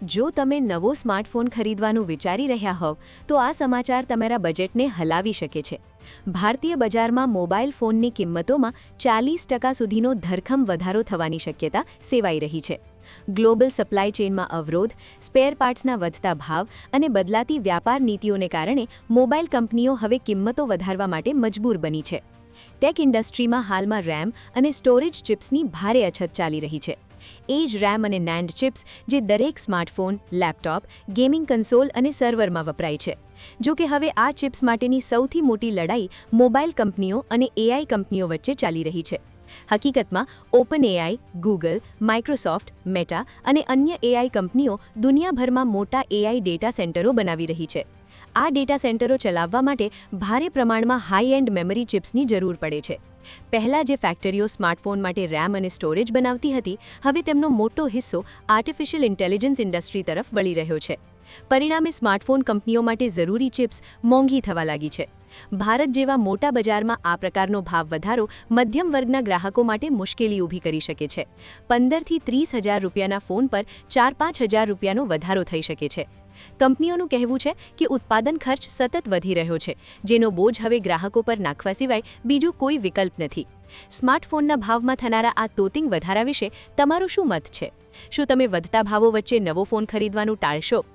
જો તમે નવો સ્માર્ટફોન ખરીદવાનું વિચારી રહ્યા હોવ તો આ સમાચાર તમારા બજેટને હલાવી શકે છે. ભારતીય બજારમાં મોબાઈલ ફોનની કિંમતોમાં 40% સુધીનો ધરખમ વધારો થવાની શક્યતા સેવાઈ રહી છે. ગ્લોબલ સપ્લાય ચેઇનમાં અવરોધ, સ્પેર પાર્ટ્સના વધતા ભાવ અને બદલાતી વ્યાપાર નીતિઓને કારણે મોબાઈલ કંપનીઓ હવે કિંમતો વધારવા માટે મજબૂર બની છે. ટેક ઇન્ડસ્ટ્રીમાં હાલમાં રેમ અને સ્ટોરેજ ચિપ્સની ભારે અછત ચાલી રહી છે. એ જ રેમ અને NAND ચિપ્સ જે દરેક સ્માર્ટફોન, લેપટોપ, ગેમિંગ કન્સોલ અને સર્વરમાં વપરાય છે. જો કે હવે આ ચિપ્સ માટેની સૌથી મોટી લડાઈ મોબાઈલ કંપનીઓ અને AI કંપનીઓ વચ્ચે ચાલી રહી છે. હકીકતમાં OpenAI, Google, Microsoft, Meta અને અન્ય AI કંપનીઓ દુનિયાભરમાં મોટા AI ડેટા સેન્ટરો બનાવી રહી છે. આ ડેટા સેન્ટરો ચલાવવા માટે ભારે પ્રમાણમાં હાઈ-એન્ડ મેમરી ચિપ્સની જરૂર પડે છે. પહેલાં જે ફેક્ટરીઓ સ્માર્ટફોન માટે રેમ અને સ્ટોરેજ બનાવતી હતી, હવે તેમનો મોટો હિસ્સો આર્ટિફિશિયલ ઇન્ટેલિજન્સ ઇન્ડસ્ટ્રી તરફ વળી રહ્યો છે. પરિણામે સ્માર્ટફોન કંપનીઓ માટે જરૂરી ચિપ્સ મોંઘી થવા લાગી છે. ભારત જેવા મોટા બજારમાં આ પ્રકારનો ભાવ વધારો મધ્યમ વર્ગના ગ્રાહકો માટે મુશ્કેલી ઊભી કરી શકે છે. 15,000 થી 30,000 રૂપિયાના ફોન પર 4-5 હજાર રૂપિયાનો વધારો થઈ શકે છે. કંપનીઓનું કહેવું છે કે ઉત્પાદન ખર્ચ સતત વધી રહ્યો છે, જેનો બોજ હવે ગ્રાહકો પર નાખવા સિવાય બીજો કોઈ વિકલ્પ નથી. સ્માર્ટફોનના ભાવમાં થનારા આ તોતિંગ વધારા વિશે તમારું શું મત છે? શું તમે વધતા ભાવો વચ્ચે નવો ફોન ખરીદવાનું ટાળશો?